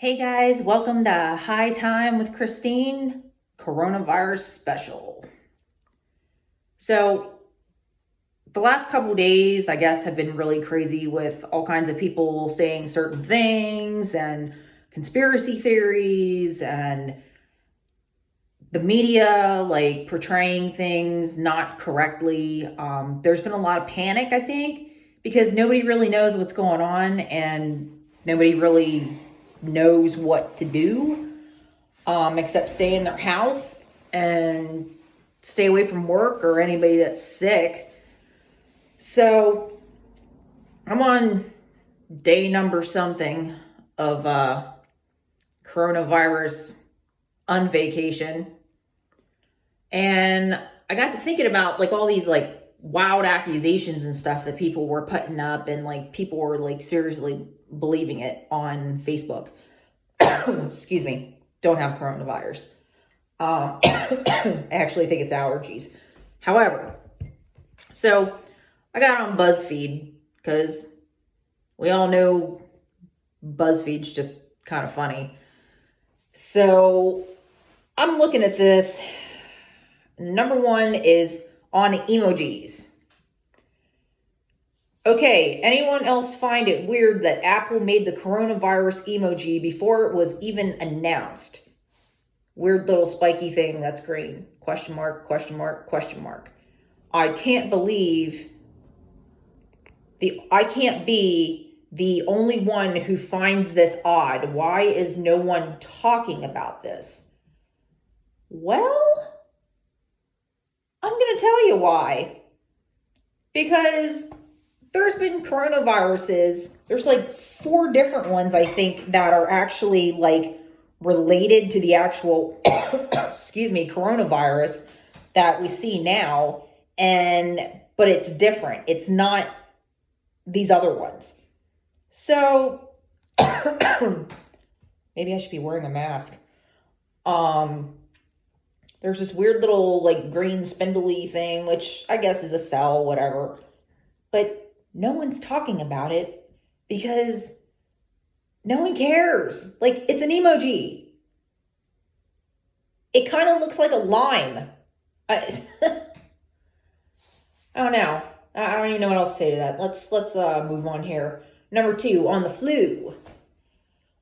Hey guys, welcome to High Time with Christine, coronavirus special. So, the last couple days, I guess, have been really crazy with all kinds of people saying certain things and conspiracy theories and the media like portraying things not correctly. There's been a lot of panic, I think, because nobody really knows what's going on and nobody really knows what to do except stay in their house and stay away from work or anybody that's sick. So I'm on day number something of coronavirus on vacation. And I got to thinking about like all these like wild accusations and stuff that people were putting up, and like people were like seriously believing it on Facebook. Excuse me, don't have coronavirus. I actually think it's allergies. However, so I got on BuzzFeed because we all know BuzzFeed's just kind of funny. So I'm looking at this. Number one is on emojis. Okay, anyone else find it weird that Apple made the coronavirus emoji before it was even announced? Weird little spiky thing that's green. Question mark, question mark, question mark. I can't be the only one who finds this odd. Why is no one talking about this? Well, I'm going to tell you why. Because there's been coronaviruses. There's like 4 different ones, I think, that are actually like related to the actual, coronavirus that we see now. But it's different. It's not these other ones. So maybe I should be wearing a mask. There's this weird little like green spindly thing, which I guess is a cell, whatever. But no one's talking about it because no one cares. Like, it's an emoji. It kind of looks like a lime. I don't know. I don't even know what else to say to that. Let's move on here. Number 2, on the flu.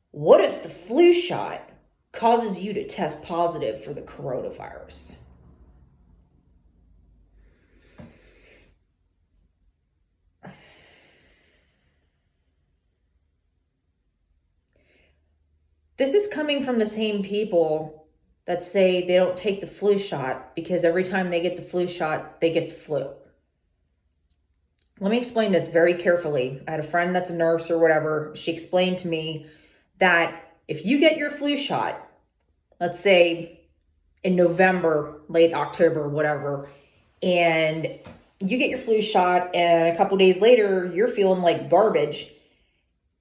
What if the flu shot causes you to test positive for the coronavirus? This is coming from the same people that say they don't take the flu shot because every time they get the flu shot, they get the flu. Let me explain this very carefully. I had a friend that's a nurse or whatever. She explained to me that if you get your flu shot, let's say in November, late October, whatever, and you get your flu shot and a couple days later, you're feeling like garbage,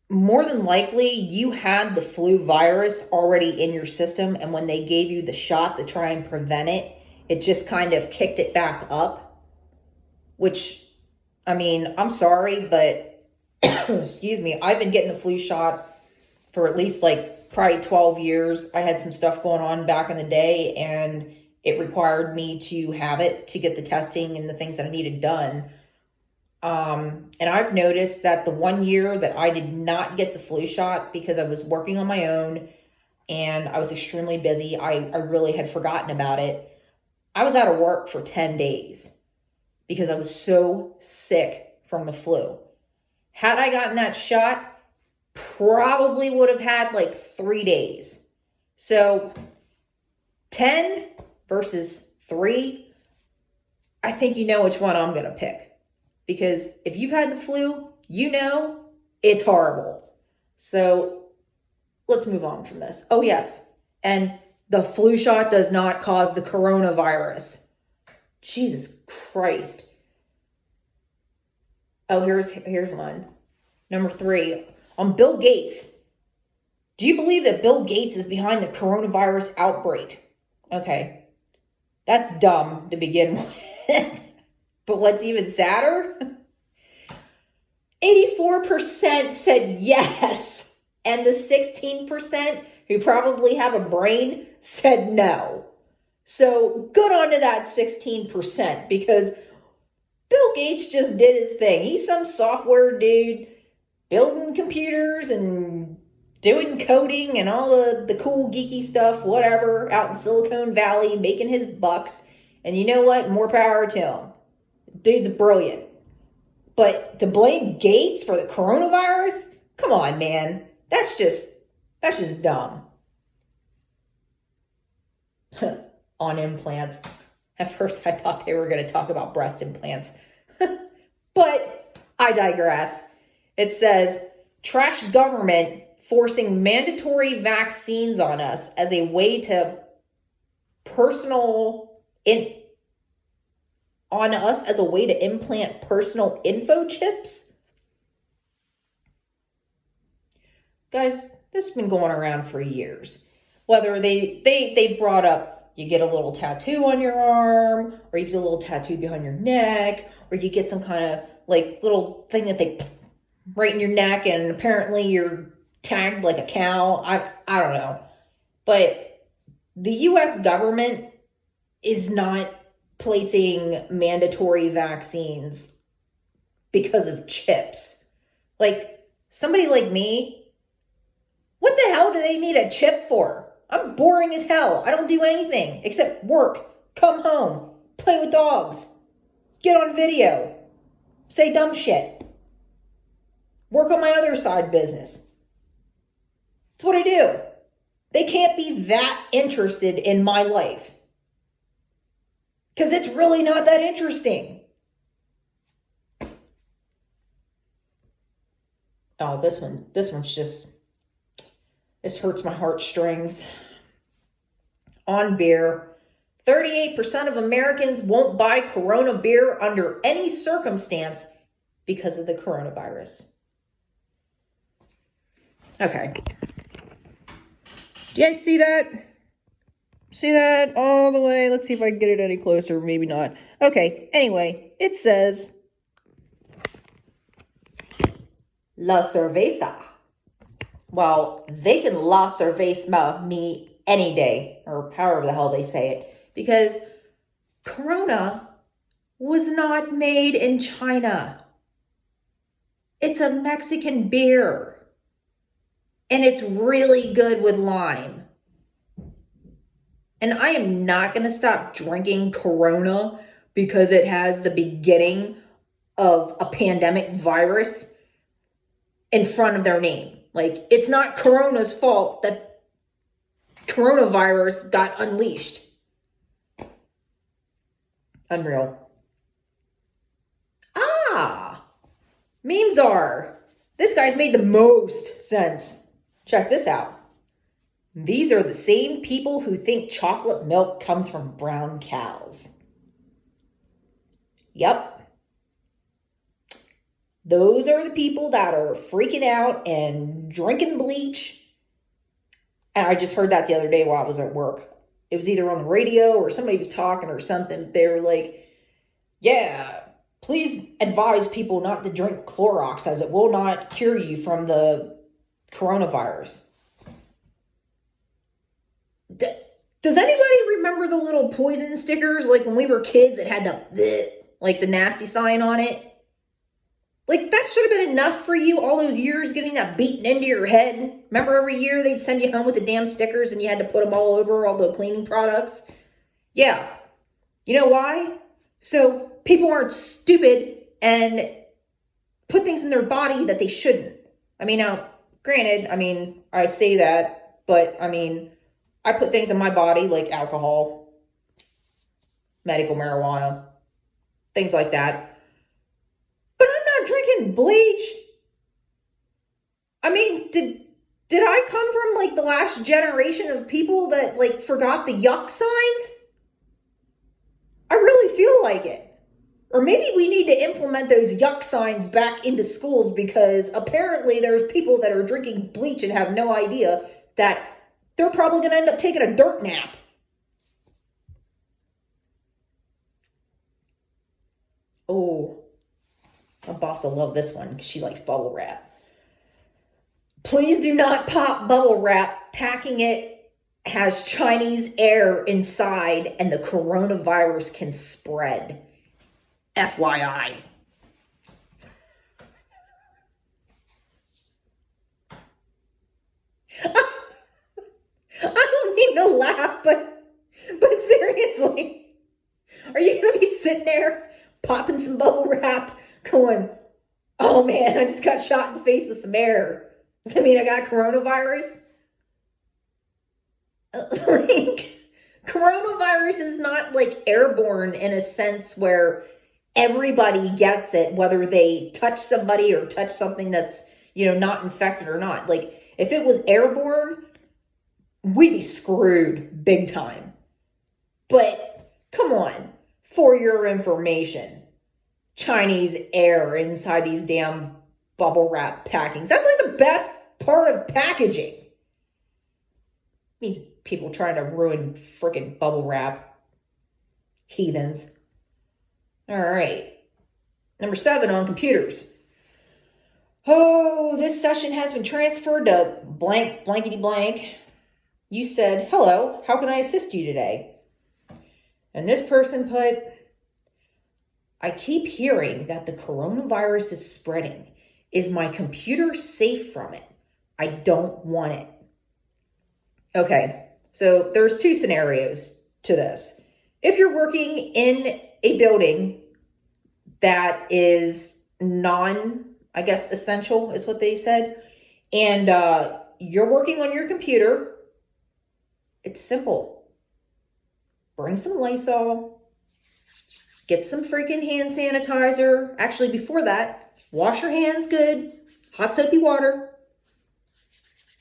more than likely you had the flu virus already in your system. And when they gave you the shot to try and prevent it, it just kind of kicked it back up, which, I mean, I'm sorry, but excuse me, I've been getting the flu shot for at least like probably 12 years. I had some stuff going on back in the day and it required me to have it to get the testing and the things that I needed done. And I've noticed that the 1 year that I did not get the flu shot because I was working on my own and I was extremely busy, I really had forgotten about it. I was out of work for 10 days because I was so sick from the flu. Had I gotten that shot, probably would have had like 3 days. So 10 versus 3, I think you know which one I'm going to pick. Because if you've had the flu, you know it's horrible. So let's move on from this. Oh, yes. And the flu shot does not cause the coronavirus. Jesus Christ. Oh, here's one. Number 3, on Bill Gates. Do you believe that Bill Gates is behind the coronavirus outbreak? Okay. That's dumb to begin with. But what's even sadder? 84% said yes. And the 16% who probably have a brain said no. So good on to that 16% because Bill Gates just did his thing. He's some software dude building computers and doing coding and all the cool geeky stuff, whatever, out in Silicon Valley, making his bucks. And you know what? More power to him. Dude's brilliant. But to blame Gates for the coronavirus? Come on, man. That's just dumb. On implants. At first I thought they were going to talk about breast implants. But I digress. It says, trash government forcing mandatory vaccines on us as a way to implant personal info chips. Guys, this has been going around for years. Whether they've brought up, you get a little tattoo on your arm, or you get a little tattoo behind your neck, or you get some kind of like little thing that they right in your neck, and apparently you're tagged like a cow. I don't know. But the US government is not placing mandatory vaccines because of chips. Like, somebody like me, what the hell do they need a chip for? I'm boring as hell. I don't do anything except work, come home, play with dogs, get on video, say dumb shit, work on my other side business. That's what I do. They can't be that interested in my life because it's really not that interesting. Oh, this one's just, this hurts my heartstrings. On beer, 38% of Americans won't buy Corona beer under any circumstance because of the coronavirus. Okay. Do you guys see that? See that all the way? Let's see if I can get it any closer. Maybe not. Okay. Anyway, it says La Cerveza. Well, they can La Cerveza me any day, or however the hell they say it, because Corona was not made in China. It's a Mexican beer. And it's really good with lime. And I am not going to stop drinking Corona because it has the beginning of a pandemic virus in front of their name. Like, it's not Corona's fault that coronavirus got unleashed. Unreal. Memes are. This guy's made the most sense. Check this out. These are the same people who think chocolate milk comes from brown cows. Yep. Those are the people that are freaking out and drinking bleach. And I just heard that the other day while I was at work. It was either on the radio or somebody was talking or something. They were like, yeah, please advise people not to drink Clorox as it will not cure you from the coronavirus. Does anybody remember the little poison stickers? Like when we were kids, it had the nasty sign on it. Like that should have been enough for you all those years getting that beaten into your head. Remember every year they'd send you home with the damn stickers and you had to put them all over all the cleaning products? Yeah. You know why? So people aren't stupid and put things in their body that they shouldn't. I mean, now, granted, I say that, but I put things in my body like alcohol, medical marijuana, things like that. But I'm not drinking bleach. Did I come from like the last generation of people that like forgot the yuck signs? I really feel like it. Or maybe we need to implement those yuck signs back into schools because apparently there's people that are drinking bleach and have no idea that they're probably going to end up taking a dirt nap. Oh, my boss will love this one because she likes bubble wrap. Please do not pop bubble wrap. Packing it has Chinese air inside and the coronavirus can spread. FYI. I don't mean to laugh, but seriously, are you going to be sitting there popping some bubble wrap going, oh man, I just got shot in the face with some air. Does that mean I got coronavirus? Like, coronavirus is not like airborne in a sense where everybody gets it, whether they touch somebody or touch something that's, not infected or not. Like, if it was airborne, we'd be screwed big time. But come on, for your information, Chinese air inside these damn bubble wrap packings. That's like the best part of packaging. These people trying to ruin freaking bubble wrap. Heathens. All right. Number 7 on computers. Oh, this session has been transferred to blank, blankety blank. You said, hello, how can I assist you today? And this person put, I keep hearing that the coronavirus is spreading. Is my computer safe from it? I don't want it. Okay, so there's 2 scenarios to this. If you're working in a building that is essential is what they said, and you're working on your computer, it's simple. Bring some Lysol, get some freaking hand sanitizer. Actually, before that, wash your hands good, hot soapy water,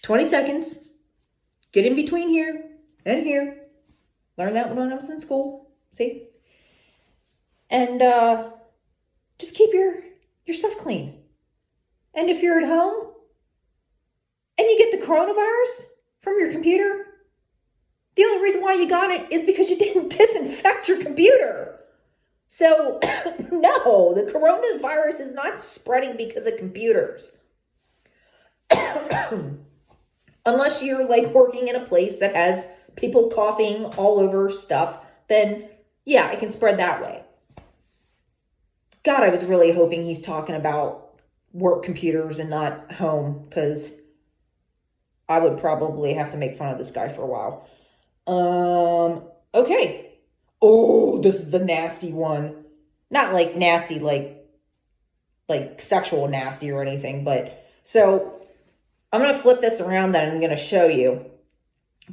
20 seconds. Get in between here and here. Learned that when I was in school. See? And just keep your stuff clean. And if you're at home and you get the coronavirus from your computer, the only reason why you got it is because you didn't disinfect your computer. So, no, the coronavirus is not spreading because of computers. Unless you're like working in a place that has people coughing all over stuff, then yeah, it can spread that way. God, I was really hoping he's talking about work computers and not home, because I would probably have to make fun of this guy for a while. Okay. Oh, this is the nasty one. Not like nasty, like sexual nasty or anything, but so I'm going to flip this around that I'm going to show you.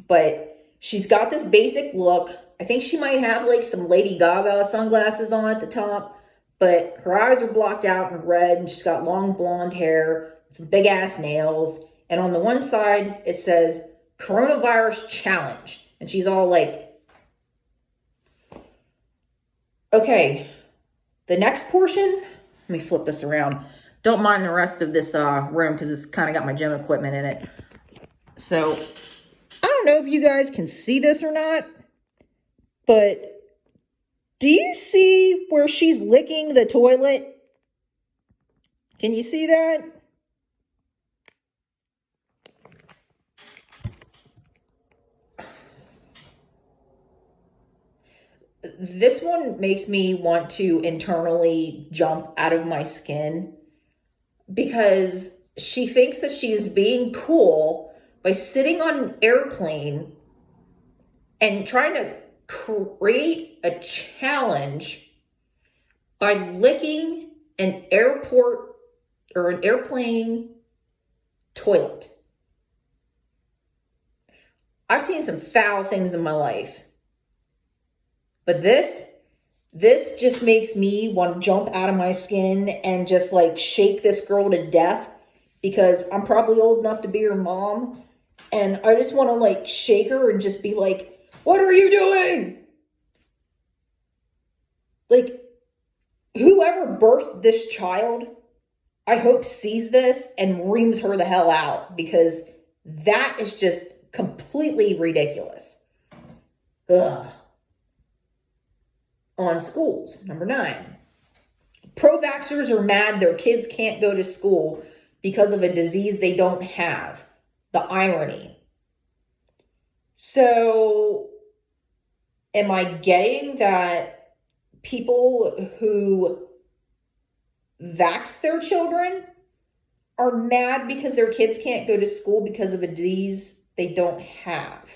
But she's got this basic look. I think she might have like some Lady Gaga sunglasses on at the top, but her eyes are blocked out in red, and she's got long blonde hair, some big ass nails. And on the one side, it says coronavirus challenge. And she's all like, okay, the next portion, let me flip this around. Don't mind the rest of this room because it's kind of got my gym equipment in it. So, I don't know if you guys can see this or not, but do you see where she's licking the toilet? Can you see that? This one makes me want to internally jump out of my skin, because she thinks that she's being cool by sitting on an airplane and trying to create a challenge by licking an airport or an airplane toilet. I've seen some foul things in my life, but this just makes me want to jump out of my skin and just like shake this girl to death, because I'm probably old enough to be her mom, and I just want to like shake her and just be like, what are you doing? Like, whoever birthed this child, I hope sees this and reams her the hell out, because that is just completely ridiculous. Ugh. On schools, number 9. Pro-vaxxers are mad their kids can't go to school because of a disease they don't have. The irony. So, am I getting that people who vax their children are mad because their kids can't go to school because of a disease they don't have?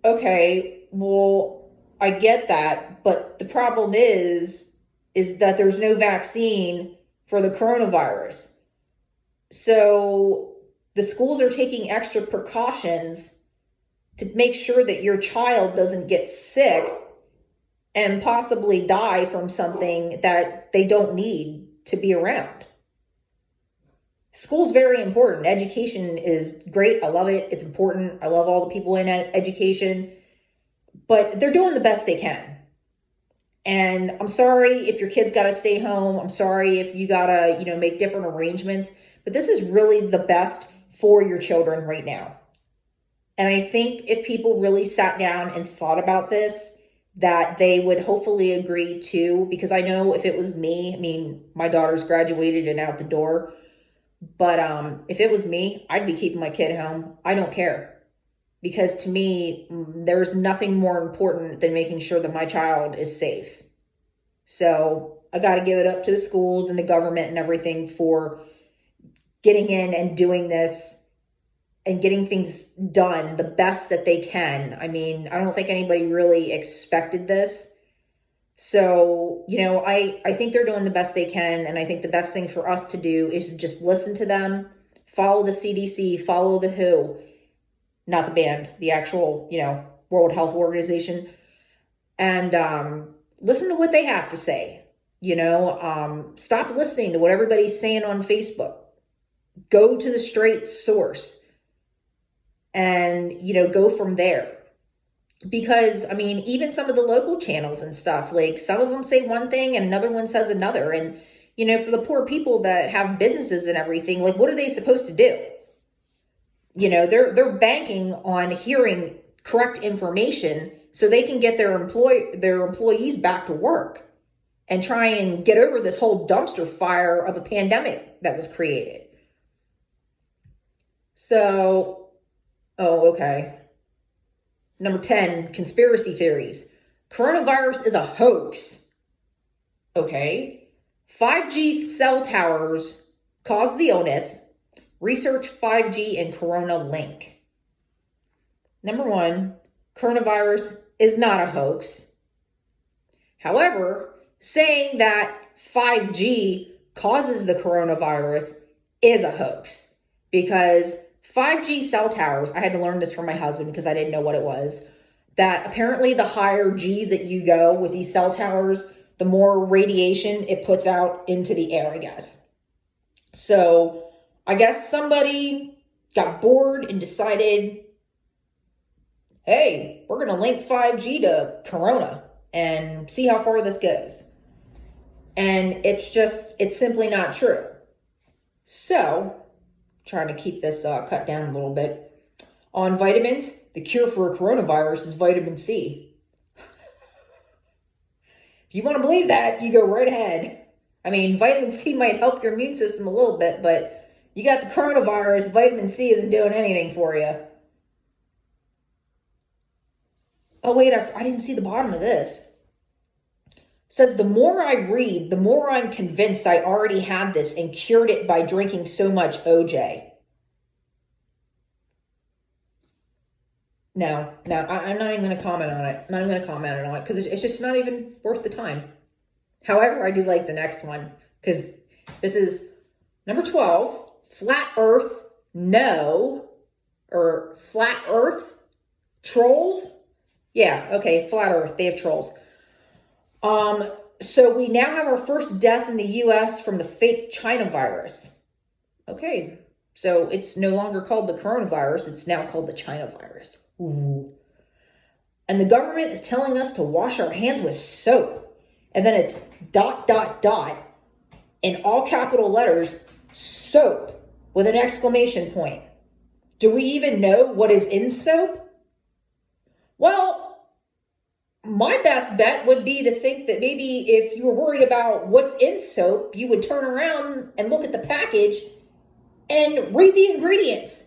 Okay, well, I get that, but the problem is that there's no vaccine for the coronavirus. So the schools are taking extra precautions to make sure that your child doesn't get sick and possibly die from something that they don't need to be around. School's very important. Education is great. I love it. It's important. I love all the people in education, but they're doing the best they can. And I'm sorry if your kids got to stay home. I'm sorry if you got to, make different arrangements, but this is really the best for your children right now. And I think if people really sat down and thought about this, that they would hopefully agree too, because I know if it was me, my daughter's graduated and out the door. But if it was me, I'd be keeping my kid home. I don't care. Because to me, there's nothing more important than making sure that my child is safe. So I got to give it up to the schools and the government and everything for getting in and doing this and getting things done the best that they can. I don't think anybody really expected this. So, I think they're doing the best they can. And I think the best thing for us to do is just listen to them, follow the CDC, follow the WHO, not the band, the actual, World Health Organization, and listen to what they have to say. Stop listening to what everybody's saying on Facebook. Go to the straight source and, go from there. Because, even some of the local channels and stuff, like some of them say one thing and another one says another. And, for the poor people that have businesses and everything, like, what are they supposed to do? They're banking on hearing correct information so they can get their employees back to work and try and get over this whole dumpster fire of a pandemic that was created. So, okay. Number 10, conspiracy theories. Coronavirus is a hoax. Okay. 5G cell towers cause the illness. Research 5G and Corona link. Number 1, coronavirus is not a hoax. However, saying that 5G causes the coronavirus is a hoax, because 5G cell towers, I had to learn this from my husband because I didn't know what it was, that apparently the higher Gs that you go with these cell towers, the more radiation it puts out into the air, I guess. So I guess somebody got bored and decided, hey, we're going to link 5G to Corona and see how far this goes. And it's simply not true. So, trying to keep this cut down a little bit. On vitamins, the cure for a coronavirus is vitamin C. If you want to believe that, you go right ahead. Vitamin C might help your immune system a little bit, but you got the coronavirus, vitamin C isn't doing anything for you. Oh, wait, I didn't see the bottom of this. It says, the more I read, the more I'm convinced I already had this and cured it by drinking so much OJ. No, I'm not even going to comment on it. I'm not even going to comment on it because it's just not even worth the time. However, I do like the next one because this is number 12, flat earth, no, or flat earth, trolls. Yeah, okay, flat earth, they have trolls. So we now have our first death in the U.S. from the fake China virus. Okay, so it's no longer called the coronavirus, it's now called the China virus. Ooh. And the government is telling us to wash our hands with soap. And then it's ... in all capital letters, soap, with an exclamation point. Do we even know what is in soap? Well, my best bet would be to think that maybe if you were worried about what's in soap, you would turn around and look at the package and read the ingredients.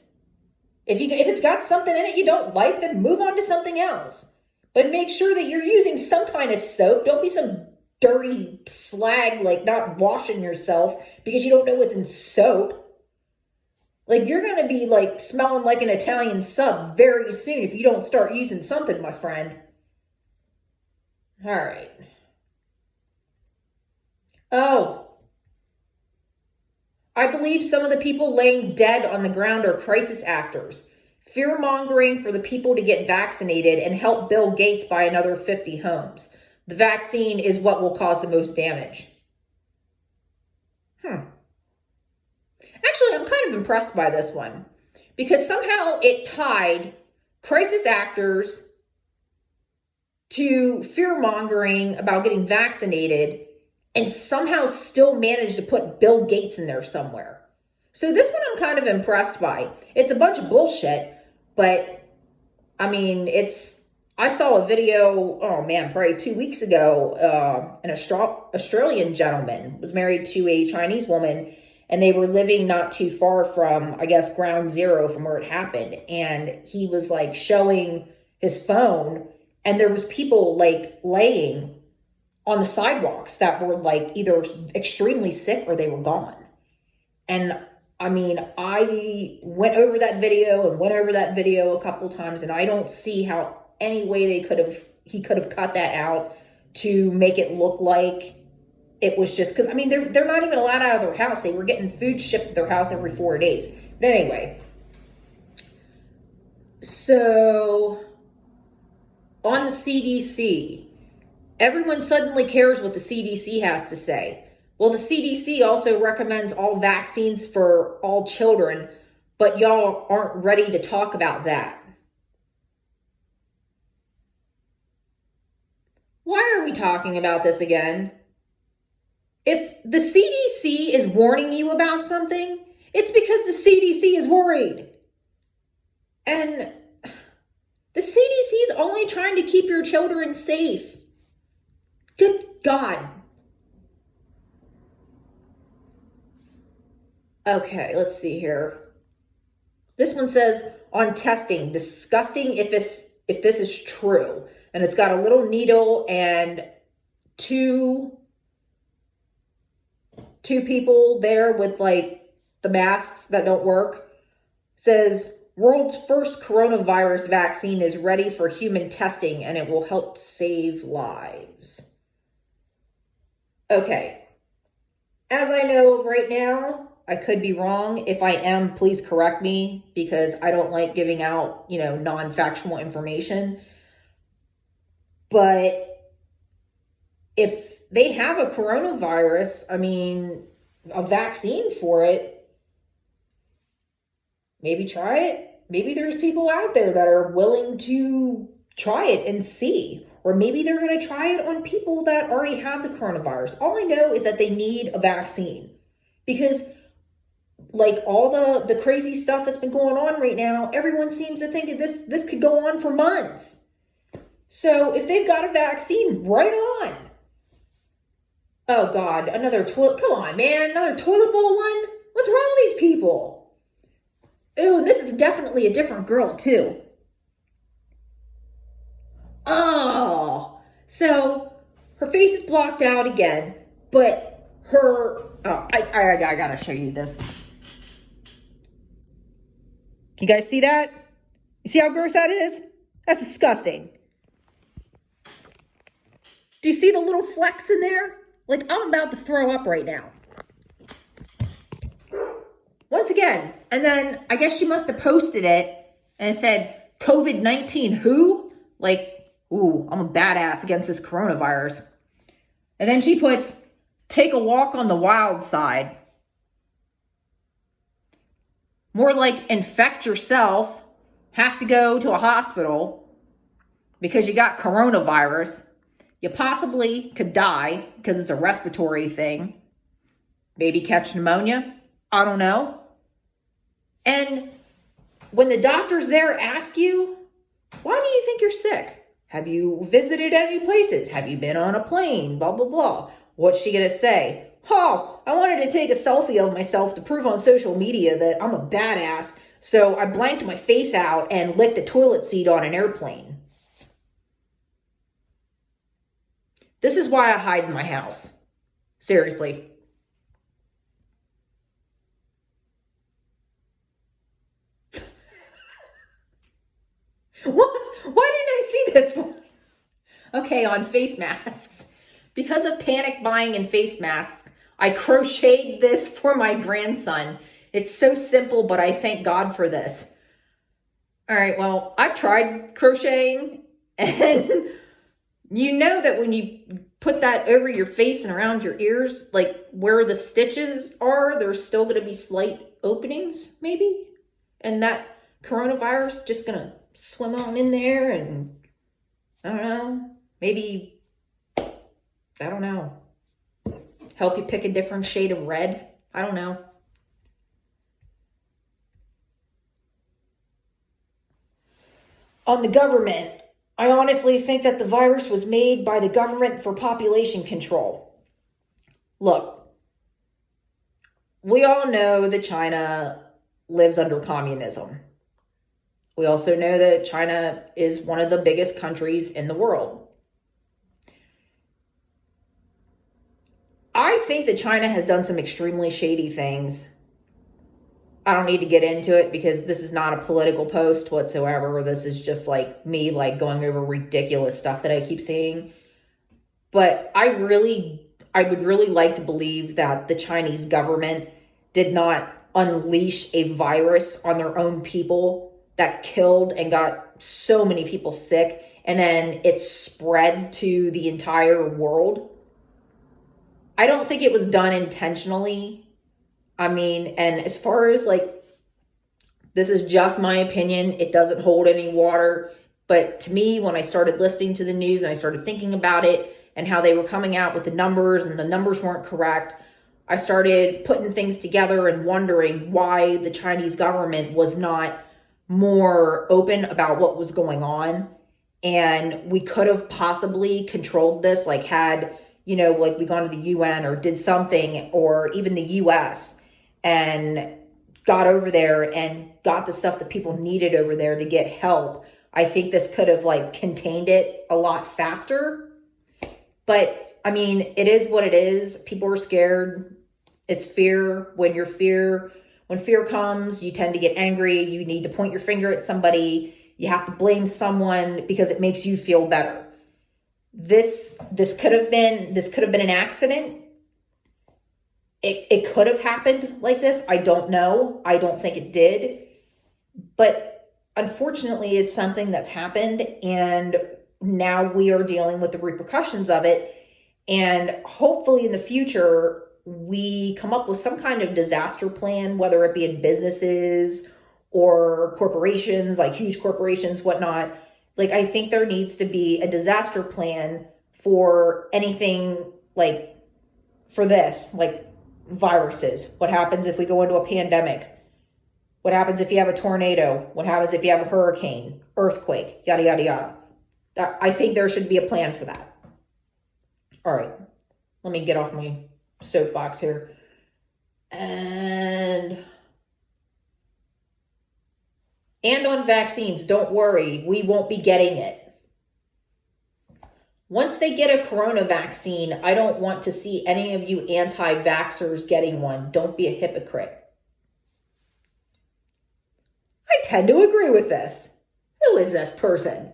If it's got something in it you don't like, then move on to something else. But make sure that you're using some kind of soap. Don't be some dirty slag, like not washing yourself because you don't know what's in soap. Like, you're going to be like smelling like an Italian sub very soon if you don't start using something, my friend. All right. Oh, I believe some of the people laying dead on the ground are crisis actors, fear-mongering for the people to get vaccinated and help Bill Gates buy another 50 homes. The vaccine is what will cause the most damage. Actually, I'm kind of impressed by this one because somehow it tied crisis actors to fear-mongering about getting vaccinated and somehow still managed to put Bill Gates in there somewhere. So this one I'm kind of impressed by. It's a bunch of bullshit, but I mean, I saw a video, oh man, probably 2 weeks ago, an Australian gentleman was married to a Chinese woman, and they were living not too far from, I guess, ground zero from where it happened. And he was like showing his phone, and there was people like laying on the sidewalks that were like either extremely sick or they were gone. And I mean, I went over that video a couple times, and I don't see how any way he could have cut that out to make it look like it was just because, I mean, they're not even allowed out of their house. They were getting food shipped to their house every 4 days. But anyway, so on the CDC, everyone suddenly cares what the CDC has to say. Well, the CDC also recommends all vaccines for all children, but y'all aren't ready to talk about that. Why are we talking about this again? If the CDC is warning you about something, it's because the CDC is worried. And the CDC is only trying to keep your children safe. Good God. Okay, let's see here. This one says, on testing, disgusting if this is true. And it's got a little needle and two people there with like the masks that don't work. Says, world's first coronavirus vaccine is ready for human testing and it will help save lives. Okay. As I know of right now, I could be wrong. If I am, please correct me because I don't like giving out, non-factual information. But if they have a coronavirus, I mean, a vaccine for it, maybe try it. Maybe there's people out there that are willing to try it and see. Or maybe they're going to try it on people that already have the coronavirus. All I know is that they need a vaccine. Because like all the crazy stuff that's been going on right now, everyone seems to think that this could go on for months. So if they've got a vaccine, right on. Oh God, another toilet. Come on, man. Another toilet bowl one? What's wrong with these people? Ooh, and this is definitely a different girl too. Oh, so her face is blocked out again, but I gotta show you this. Can you guys see that? You see how gross that is? That's disgusting. Do you see the little flecks in there? Like, I'm about to throw up right now. Once again, and then I guess she must have posted it and it said, COVID-19 who? Like, ooh, I'm a badass against this coronavirus. And then she puts, take a walk on the wild side. More like infect yourself, have to go to a hospital because you got coronavirus. You possibly could die because it's a respiratory thing. Maybe catch pneumonia. I don't know. And when the doctors there ask you, why do you think you're sick? Have you visited any places? Have you been on a plane? Blah, blah, blah. What's she going to say? Oh, I wanted to take a selfie of myself to prove on social media that I'm a badass. So I blanked my face out and licked the toilet seat on an airplane. This is why I hide in my house. Seriously. What? Why didn't I see this one? Okay, on face masks. Because of panic buying and face masks, I crocheted this for my grandson. It's so simple, but I thank God for this. All right, well, I've tried crocheting, and you know that when you put that over your face and around your ears, like where the stitches are, there's still going to be slight openings, maybe? And that coronavirus just going to swim on in there and, I don't know, maybe, I don't know, help you pick a different shade of red. I don't know. On the government, I honestly think that the virus was made by the government for population control. Look, we all know that China lives under communism. We also know that China is one of the biggest countries in the world. I think that China has done some extremely shady things. I don't need to get into it because this is not a political post whatsoever. This is just like me going over ridiculous stuff that I keep seeing. But I would really like to believe that the Chinese government did not unleash a virus on their own people that killed and got so many people sick, and then it spread to the entire world. I don't think it was done intentionally. I mean, and as far as this is just my opinion, it doesn't hold any water. But to me, when I started listening to the news and I started thinking about it and how they were coming out with the numbers and the numbers weren't correct, I started putting things together and wondering why the Chinese government was not more open about what was going on. And we could have possibly controlled this, had, we gone to the UN or did something, or even the US, and got over there and got the stuff that people needed over there to get help. I think this could have contained it a lot faster. But I mean, it is what it is. People are scared. It's fear. When fear comes, you tend to get angry. You need to point your finger at somebody. You have to blame someone because it makes you feel better. This could have been an accident. It could have happened like this. I don't know. I don't think it did. But unfortunately, it's something that's happened, and now we are dealing with the repercussions of it. And hopefully in the future, we come up with some kind of disaster plan, whether it be in businesses or corporations, huge corporations, whatnot. I think there needs to be a disaster plan for anything for this, viruses. What happens if we go into a pandemic? What happens if you have a tornado? What happens if you have a hurricane, earthquake, yada, yada, yada. I think there should be a plan for that. All right, let me get off my soapbox here. And on vaccines, don't worry, we won't be getting it. Once they get a corona vaccine, I don't want to see any of you anti-vaxxers getting one. Don't be a hypocrite. I tend to agree with this. Who is this person?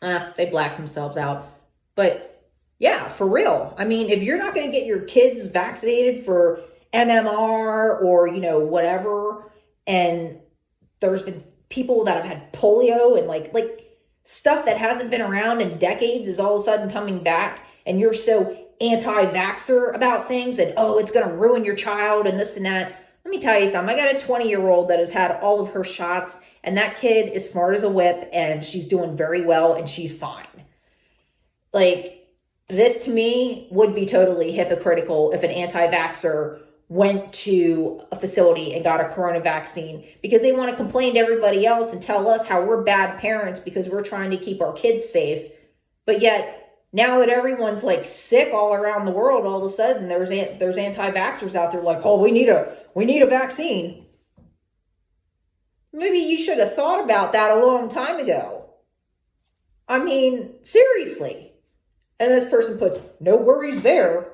They blacked themselves out. But yeah, for real. I mean, if you're not going to get your kids vaccinated for MMR or, whatever, and there's been people that have had polio and stuff that hasn't been around in decades is all of a sudden coming back, and you're so anti-vaxxer about things and, it's going to ruin your child and this and that. Let me tell you something. I got a 20-year-old that has had all of her shots, and that kid is smart as a whip, and she's doing very well, and she's fine. This to me would be totally hypocritical if an anti-vaxxer went to a facility and got a corona vaccine because they want to complain to everybody else and tell us how we're bad parents because we're trying to keep our kids safe. But yet, now that everyone's like sick all around the world, all of a sudden there's anti-vaxxers out there like, oh, we need a vaccine. Maybe you should have thought about that a long time ago. I mean, seriously. And this person puts, no worries there.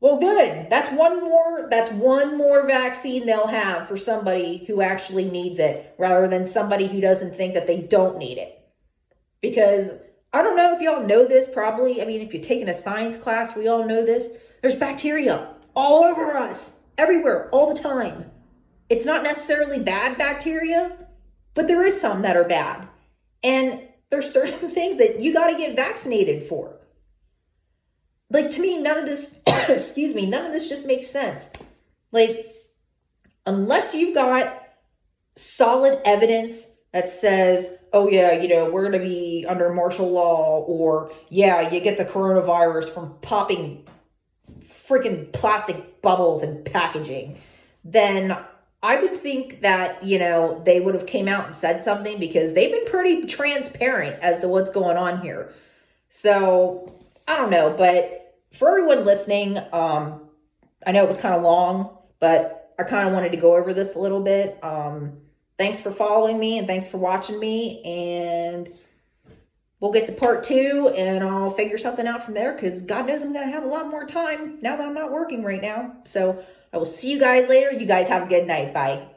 Well, good. That's one more vaccine they'll have for somebody who actually needs it rather than somebody who doesn't think that they don't need it. Because I don't know if y'all know this, probably. I mean, if you're taking a science class, we all know this. There's bacteria all over us, everywhere, all the time. It's not necessarily bad bacteria, but there is some that are bad. And there's certain things that you got to get vaccinated for. Like, to me, none of this, none of this just makes sense. Like, unless you've got solid evidence that says, oh yeah, we're going to be under martial law, or yeah, you get the coronavirus from popping freaking plastic bubbles and packaging, then I would think that, they would have came out and said something because they've been pretty transparent as to what's going on here. So, I don't know, but for everyone listening, I know it was kind of long, but I kind of wanted to go over this a little bit. Thanks for following me and thanks for watching me, and we'll get to part 2 and I'll figure something out from there because God knows I'm going to have a lot more time now that I'm not working right now. So I will see you guys later. You guys have a good night. Bye.